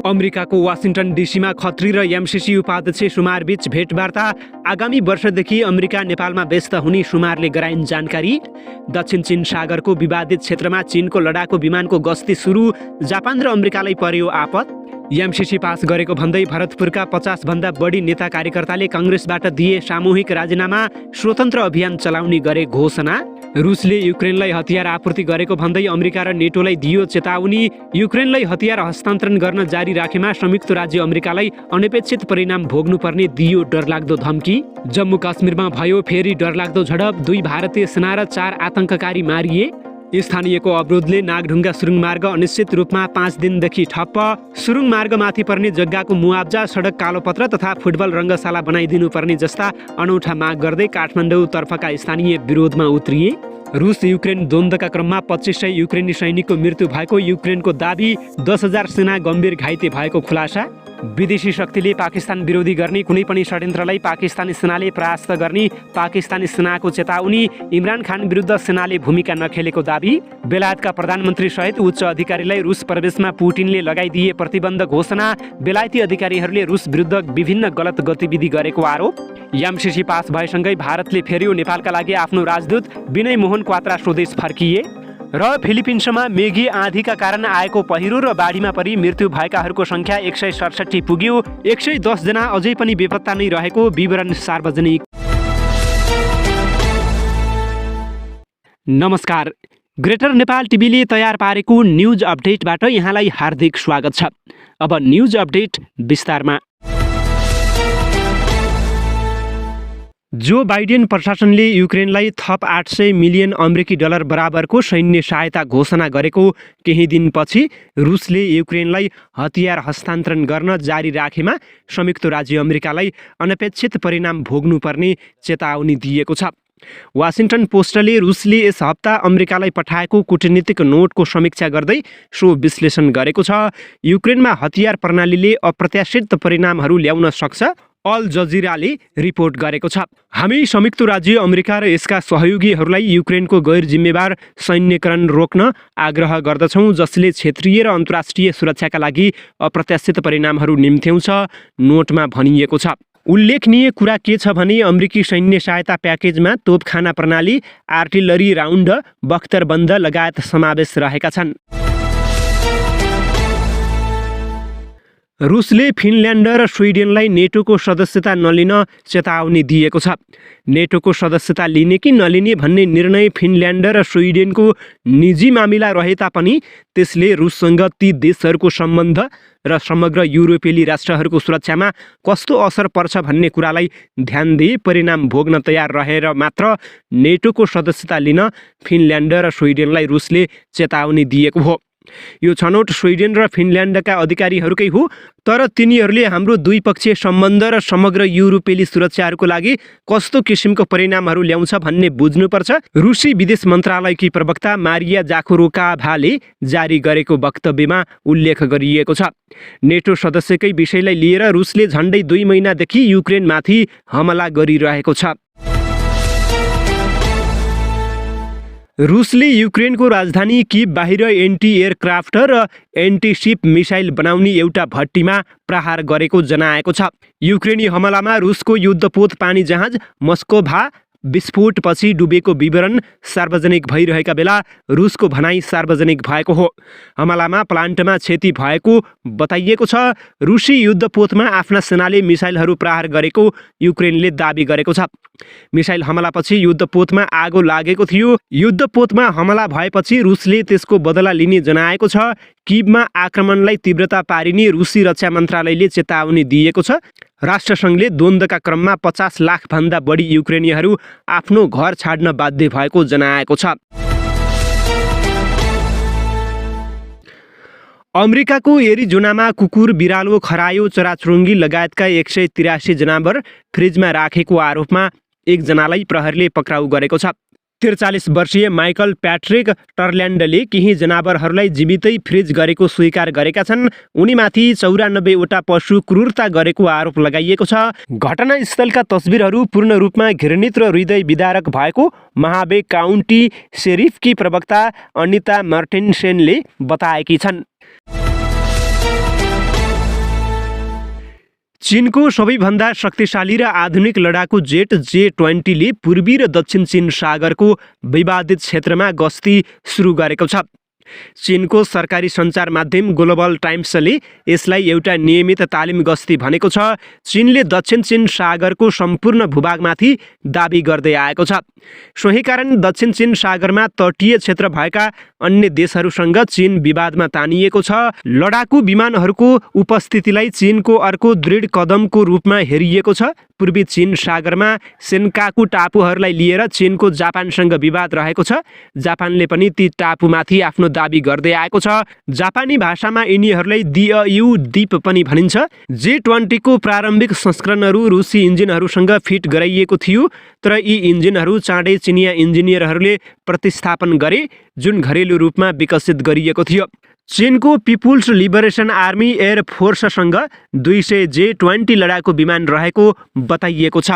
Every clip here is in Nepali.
अमेरिकाको वाशिंटन डीसीमा खत्री र एमसीसी उपाध्यक्ष सुमारबीच भेटवार्ता। आगामी वर्षदेखि अमेरिका नेपालमा व्यस्त हुने सुमारले गराइन् जानकारी। दक्षिण चीन सागरको विवादित क्षेत्रमा चीनको लडाकु विमानको गस्ती सुरु। जापान र अमेरिकालाई पर्यो आपत। एमसीसी पास गरेको भन्दै भरतपुरका 50 भन्दा बढी नेता कार्यकर्ताले कांग्रेसबाट दिए सामूहिक राजीनामा। स्वतन्त्र अभियान चलाउने गरे घोषणा। रुसले युक्रेनलाई हतियार आपूर्ति गरेको भन्दै अमेरिका र नेटोलाई दियो चेतावनी। युक्रेनलाई हतियार हस्तान्तरण गर्न जारी राखेमा संयुक्त राज्य अमेरिकालाई अनपेक्षित परिणाम भोग्नुपर्ने दियो डरलाग्दो धम्की। जम्मू काश्मीरमा भयो फेरि डरलाग्दो झडप। 2 भारतीय सेना र 4 आतंककारी मारिए। स्थानीयको अवरोधले नागढुङ्गा सुरुङ मार्ग अनिश्चित रूपमा 5 दिनदेखि ठप्प। सुरुङ मार्गमाथि पर्ने जग्गाको मुआब्जा, सडक कालोपत्र तथा फुटबल रङ्गशाला बनाइदिनु पर्ने जस्ता अनौठा माग गर्दै काठमाडौँ तर्फका स्थानीय विरोधमा उत्रिए। रुस युक्रेन द्वन्द्वका क्रममा 2500 युक्रेनी सैनिकको मृत्यु भएको युक्रेनको दाबी। 10,000 सेना गम्भीर घाइते भएको खुलासा। विदेशी शक्तिले पाकिस्तान विरोधी गर्ने कुनै पनि षड्यन्त्रलाई पाकिस्तानी सेनाले परास्त गर्ने पाकिस्तानी सेनाको चेतावनी। इमरान खान विरुद्ध सेनाले भूमिका नखेलेको दाबी। बेलायतका प्रधानमन्त्री सहित उच्च अधिकारीलाई रुस प्रवेशमा पुटिनले लगाइदिए प्रतिबन्ध घोषणा। बेलायती अधिकारीहरूले रुस विरुद्ध विभिन्न गलत गतिविधि गरेको आरोप। एमसीसी पास भएसँगै भारतले फेर्यो नेपालका लागि आफ्नो राजदूत। विनय मोहन क्वात्रा स्वदेश फर्किए। र फिलिपिन्समा मेघी आँधीका कारण आएको पहिरो र बाढीमा परि मृत्यु भएकाहरूको सङ्ख्या 167 पुग्यो। 110 जना अझै पनि बेपत्ता नै रहेको विवरण सार्वजनिक। नमस्कार, ग्रेटर नेपाल टिभीले तयार पारेको न्युज अपडेटबाट यहाँलाई हार्दिक स्वागत छ। अब न्युज अपडेट विस्तारमा। जो बाइडेन प्रशासनले युक्रेनलाई थप 800 मिलियन अमेरिकी डलर बराबरको सैन्य सहायता घोषणा गरेको केही दिनपछि रुसले युक्रेनलाई हतियार हस्तान्तरण गर्न जारी राखेमा संयुक्त राज्य अमेरिकालाई अनपेक्षित परिणाम भोग्नुपर्ने चेतावनी दिएको छ। वाशिंटन पोस्टले रुसले यस हप्ता अमेरिकालाई पठाएको कूटनीतिक नोटको समीक्षा गर्दै सो विश्लेषण गरेको छ। युक्रेनमा हतियार प्रणालीले अप्रत्याशित परिणामहरू ल्याउन सक्छ, अल जजिराले रिपोर्ट गरेको छ। हामी संयुक्त राज्य अमेरिका र यसका सहयोगीहरूलाई युक्रेनको गैर जिम्मेवार सैन्यकरण रोक्न आग्रह गर्दछौँ, जसले क्षेत्रीय र अन्तर्राष्ट्रिय सुरक्षाका लागि अप्रत्याशित परिणामहरू निम्त्याउँछ, नोटमा भनिएको छ। उल्लेखनीय कुरा के छ भने अमेरिकी सैन्य सहायता प्याकेजमा तोपखाना प्रणाली, आर्टिलरी राउन्ड, बख्तरबन्द लगायत समावेश रहेका छन्। रुसले फिनल्यान्ड र स्विडेनलाई नेटोको सदस्यता नलिन चेतावनी दिएको छ। नेटोको सदस्यता लिने कि नलिने भन्ने निर्णय फिनल्यान्ड र स्विडेनको निजी मामिला रहे तापनि त्यसले रुससँग ती देशहरूको सम्बन्ध र समग्र युरोपेली राष्ट्रहरूको सुरक्षामा कस्तो असर पर्छ भन्ने कुरालाई ध्यान दिई परिणाम भोग्न तयार रहेर मात्र नेटोको सदस्यता लिन फिनल्यान्ड र स्विडेनलाई रुसले चेतावनी दिएको हो। यो छनौट स्विडेन र फिनल्यान्डका अधिकारीहरूकै हो, तर तिनीहरूले हाम्रो द्विपक्षीय सम्बन्ध र समग्र युरोपेली सुरक्षाहरूको लागि कस्तो किसिमको परिणामहरू ल्याउँछ भन्ने बुझ्नुपर्छ। रुसी विदेश मन्त्रालयकी प्रवक्ता मारिया जाखोरोकाभाले जारी गरेको वक्तव्यमा उल्लेख गरिएको छ। नेटो सदस्यकै विषयलाई लिएर रुसले झन्डै 2 महिनादेखि युक्रेनमाथि हमला गरिरहेको छ। रुसले युक्रेनको राजधानी किभ बाहिर एन्टी एयरक्राफ्ट र एन्टी सिप मिसाइल बनाउने एउटा भट्टीमा प्रहार गरेको जनाएको छ। युक्रेनी हमलामा रुसको युद्धपोत पानी जहाज मस्कोभा विस्फोटपछि डुबेको विवरण सार्वजनिक भइरहेका बेला रुसको भनाई सार्वजनिक भएको हो। हमलामा प्लान्टमा क्षति भएको बताइएको छ। रुसी युद्धपोतमा आफ्ना सेनाले मिसाइलहरू प्रहार गरेको युक्रेनले दाबी गरेको छ। मिसाइल हमलापछि युद्धपोतमा आगो लागेको थियो। युद्धपोतमा हमला भएपछि रुसले त्यसको बदला लिने जनाएको छ। किभमा आक्रमणलाई तीव्रता पारिने रुसी रक्षा मन्त्रालयले चेतावनी दिएको छ। राष्ट्रसङ्घले द्वन्द्वका क्रममा 50 लाख भन्दा बढी युक्रेनीहरू आफ्नो घर छाड्न बाध्य भएको जनाएको छ। अमेरिकाको एरिजोनामा कुकुर, बिरालो, खरायो, चराचुरुङ्गी लगायतका 183 जनावर फ्रिजमा राखेको आरोपमा एकजनालाई प्रहरीले पक्राउ गरेको छ। 43 वर्षीय माइकल प्याट्रिक टर्ल्यान्डले केही जनावरहरूलाई जीवितै फ्रिज गरेको स्वीकार गरेका छन्। उनीमाथि 94 वटा पशु क्रूरता गरेको आरोप लगाइएको छ। घटनास्थलका तस्बिरहरू पूर्ण रूपमा घृणित र हृदय विदारक भएको महाबे काउन्टी शेरिफकी प्रवक्ता अनिता मार्टिनसेनले बताएकी छन्। चीनको सबैभन्दा शक्तिशाली र आधुनिक लडाकु जेट J-20ले पूर्वी र दक्षिण चीन सागरको विवादित क्षेत्रमा गस्ती सुरु गरेको छ। चीनको सरकारी सञ्चार माध्यम ग्लोबल टाइम्सले यसलाई एउटा नियमित तालिम गस्ती भनेको छ। चीनले दक्षिण चीन सागरको सम्पूर्ण भूभागमाथि दाबी गर्दै आएको छ। सोही कारण दक्षिण चीन सागरमा तटीय क्षेत्र भएका अन्य देशहरूसँग चीन विवादमा तानिएको छ। लडाकु विमानहरूको उपस्थितिलाई चीनको अर्को दृढ कदमको रूपमा हेरिएको छ। पूर्वी चीन सागरमा सेन्काकु टापुहरूलाई लिएर चीनको जापानसँग विवाद रहेको छ। जापानले पनि ती टापुमाथि आफ्नो दाबी गर्दै आएको छ। जापानी भाषामा यिनीहरूलाई दिययु द्वीप पनि भनिन्छ। J-20 को प्रारम्भिक संस्करणहरू रुसी इन्जिनहरूसँग फिट गराइएको थियो, तर यी इन्जिनहरू चाँडै चिनिया इन्जिनियरहरूले प्रतिस्थापन गरे, जुन घरेलु रूपमा विकसित गरिएको थियो। चीनको पिपुल्स लिबरेसन आर्मी एयर फोर्ससँग 200 J-20 लडाकु विमान रहेको बताइएको छ।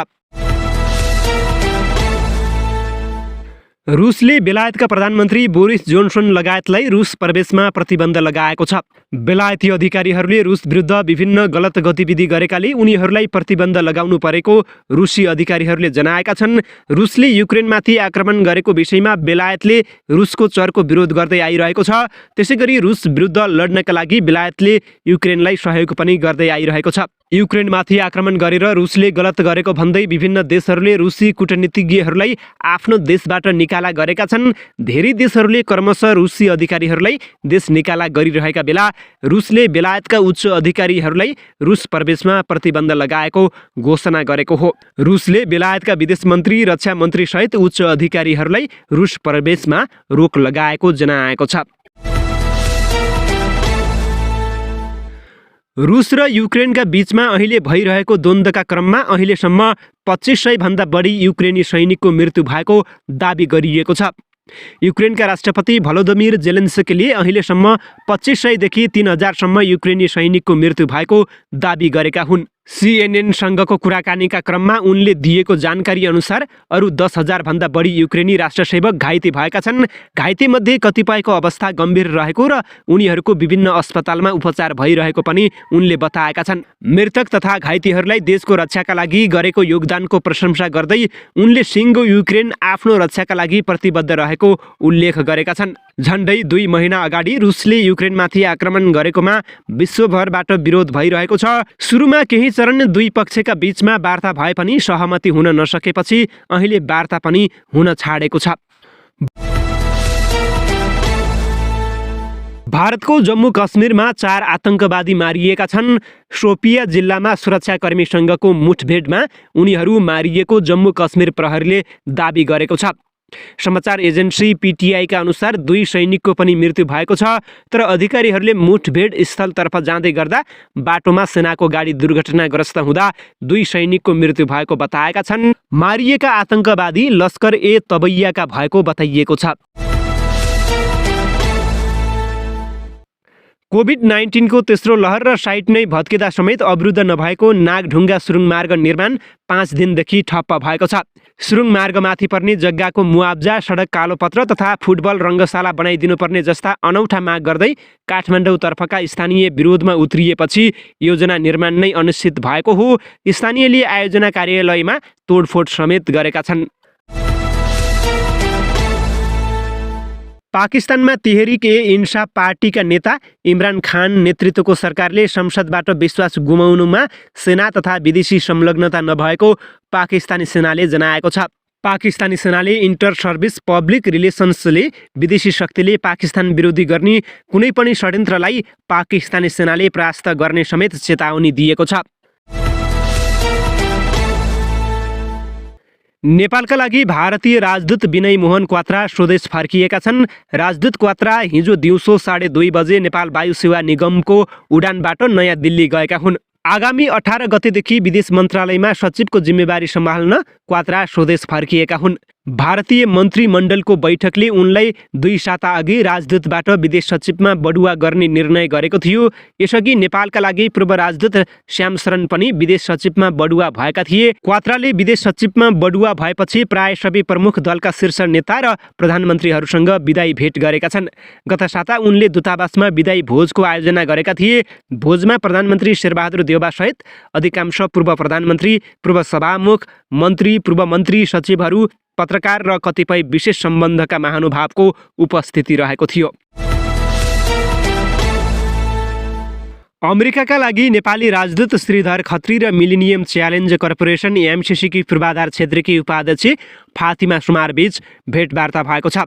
रुसले बेलायतका प्रधानमन्त्री बोरिस जोन्सन लगायतलाई रुस प्रवेशमा प्रतिबन्ध लगाएको छ। बेलायती अधिकारीहरूले रुस विरुद्ध विभिन्न गलत गतिविधि गरेकाले उनीहरूलाई प्रतिबन्ध लगाउनु परेको रुसी अधिकारीहरूले जनाएका छन्। रुसले युक्रेनमाथि आक्रमण गरेको विषयमा बेलायतले रुसको चर्को विरोध गर्दै आइरहेको छ। त्यसैगरी रुस विरुद्ध लड्नका लागि बेलायतले युक्रेनलाई सहयोग पनि गर्दै आइरहेको छ। युक्रेनमाथि आक्रमण गरेर रुसले गलत गरेको भन्दै विभिन्न देशहरूले रुसी कूटनीतिज्ञहरूलाई आफ्नो देशबाट निकाला गरेका छन्। धेरै देशहरूले क्रमशः रुसी अधिकारीहरूलाई देश निकाला गरिरहेका बेला रुसले बेलायतका उच्च अधिकारीहरूलाई रुस प्रवेशमा प्रतिबन्ध लगाएको घोषणा गरेको हो। रुसले बेलायतका विदेश मन्त्री, रक्षा मन्त्री सहित उच्च अधिकारीहरूलाई रुस प्रवेशमा रोक लगाएको जनाएको छ। रुस र युक्रेनका बीचमा अहिले भइरहेको द्वन्द्वका क्रममा अहिलेसम्म 2500 भन्दा बढी युक्रेनी सैनिकको मृत्यु भएको दाबी गरिएको छ। युक्रेनका राष्ट्रपति भलोदिमिर जेलेन्स्कीले अहिलेसम्म 2500 देखि 3000 सम्म युक्रेनी सैनिकको मृत्यु भएको दाबी गरेका हुन्। CNN-सँगको कुराकानीका क्रममा उनले दिएको जानकारी अनुसार अरू 10,000 भन्दा बढी युक्रेनी राष्ट्रसेवक घाइते भएका छन्। घाइतेमध्ये कतिपयको अवस्था गम्भीर रहेको र उनीहरूको विभिन्न अस्पतालमा उपचार भइरहेको पनि उनले बताएका छन्। मृतक तथा घाइतेहरूलाई देशको रक्षाका लागि गरेको योगदानको प्रशंसा गर्दै उनले सिङ्गो युक्रेन आफ्नो रक्षाका लागि प्रतिबद्ध रहेको उल्लेख गरेका छन्। झन्डै 2 महिना अगाडि रुसले युक्रेनमाथि आक्रमण गरेकोमा विश्वभरबाट विरोध भइरहेको छ। सुरुमा केही चरण दुई पक्षका बीचमा वार्ता भए पनि सहमति हुन नसकेपछि अहिले वार्ता पनि हुन छाडेको छ। भारतको जम्मू कश्मीरमा 4 आतंकवादी मारिएका छन्। शोपिया जिल्लामा सुरक्षाकर्मीसँगको मुठभेडमा उनीहरू मारिएको जम्मू कश्मीर प्रहरीले दाबी गरेको छ। समाचार एजेन्सी PTI का अनुसार 2 सैनिकको पनि मृत्यु भएको छ, तर अधिकारीहरूले मुठभेड स्थलतर्फ जाँदै गर्दा बाटोमा सेनाको गाडी दुर्घटनाग्रस्त हुँदा 2 सैनिकको मृत्यु भएको बताएका छन्। मारिएका आतंकवादी लस्कर-ए-तबैयाका भएको बताइएको छ। कोभिड-19 को तेस्रो लहर र साइट नै भत्किँदा समेत अवरुद्ध नभएको नागढुङ्गा सुरुङ मार्ग निर्माण 5 दिनदेखि ठप्प भएको छ। सुरुङ मार्गमाथि पर्ने जग्गाको मुआब्जा, सडक कालोपत्र तथा फुटबल रङ्गशाला बनाइदिनुपर्ने जस्ता अनौठा माग गर्दै काठमाडौँतर्फका स्थानीय विरोधमा उत्रिएपछि योजना निर्माण नै अनिश्चित भएको हो। स्थानीयले आयोजना कार्यालयमा तोडफोड समेत गरेका छन्। पाकिस्तानमा तेहरिक-ए-इन्साफ पार्टीका नेता इमरान खान नेतृत्वको सरकारले संसदबाट विश्वास गुमाउनुमा सेना तथा विदेशी संलग्नता नभएको पाकिस्तानी सेनाले जनाएको छ। पाकिस्तानी सेनाले इन्टर सर्भिस पब्लिक रिलेसन्सले विदेशी शक्तिले पाकिस्तान विरोधी गर्ने कुनै पनि षड्यन्त्रलाई पाकिस्तानी सेनाले परास्त गर्ने समेत चेतावनी दिएको छ। नेपालका लागि भारतीय राजदूत विनय मोहन क्वात्रा स्वदेश फर्किएका छन्। राजदूत क्वात्रा हिजो दिउँसो 2:30 बजे नेपाल वायु सेवा निगमको उडानबाट नयाँ दिल्ली गएका हुन्। आगामी 18 गतेदेखि विदेश मन्त्रालयमा सचिवको जिम्मेवारी सम्हाल्न क्वात्रा स्वदेश फर्किएका हुन्। भारतीय मन्त्रीमण्डलको बैठकले उनलाई 2 साता अघि राजदूतबाट विदेश सचिवमा बढुवा गर्ने निर्णय गरेको थियो। यसअघि नेपालका लागि पूर्व राजदूत श्याम शरण पनि विदेश सचिवमा बढुवा भएका थिए। क्वात्राले विदेश सचिवमा बढुवा भएपछि प्राय सबै प्रमुख दलका शीर्ष नेता र प्रधानमन्त्रीहरूसँग विदाई भेट गरेका छन्। गत साता उनले दूतावासमा विदाई भोजको आयोजना गरेका थिए। भोजमा प्रधानमन्त्री शेरबहादुर देउवासहित अधिकांश पूर्व प्रधानमन्त्री, पूर्व सभामुख, मन्त्री, पूर्व मन्त्री, सचिवहरू, पत्रकार र कतिपय विशेष सम्बन्धका महानुभावको उपस्थिति रहेको थियो। अमेरिकाका लागि नेपाली राजदूत श्रीधर खत्री र मिलेनियम च्यालेन्ज कर्पोरेसन एमसिसीकी पूर्वाधार क्षेत्रकी उपाध्यक्ष फातिमा सुमारबीच भेटवार्ता भएको छ।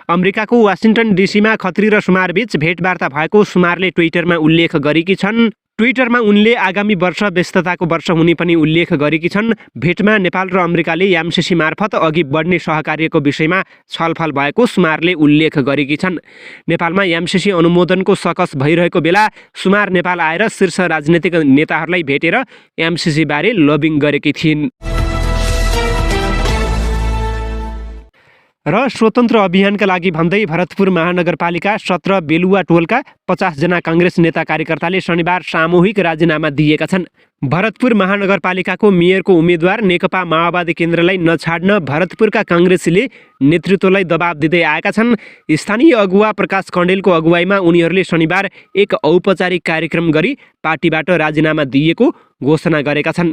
अमेरिकाको वासिङ्टन डीसीमा खत्री र सुमारबीच भेटवार्ता भएको सुमारले ट्विटरमा उल्लेख गरेकी छन्। ट्विटरमा उनले आगामी वर्ष व्यस्तताको वर्ष हुने पनि उल्लेख गरेकी छन्। भेटमा नेपाल र अमेरिकाले एमसिसी मार्फत अघि बढ्ने सहकार्यको विषयमा छलफल भएको सुमारले उल्लेख गरेकी छन्। नेपालमा एमसिसी अनुमोदनको सकस भइरहेको बेला सुमार नेपाल आएर शीर्ष राजनीतिक नेताहरूलाई भेटेर एमसिसी बारे लबिङ गरेकी थिइन्। र स्वतन्त्र अभियानका लागि भन्दै भरतपुर महानगरपालिका 17 बेलुवा टोलका 50 जना काङ्ग्रेस नेता कार्यकर्ताले शनिबार सामूहिक राजीनामा दिएका छन्। भरतपुर महानगरपालिकाको मेयरको उम्मेद्वार नेकपा माओवादी केन्द्रलाई नछाड्न भरतपुरका काङ्ग्रेसले नेतृत्वलाई दबाब दिँदै आएका छन्। स्थानीय अगुवा प्रकाश कण्डेलको अगुवाईमा उनीहरूले शनिबार एक औपचारिक कार्यक्रम गरी पार्टीबाट राजीनामा दिएको घोषणा गरेका छन्।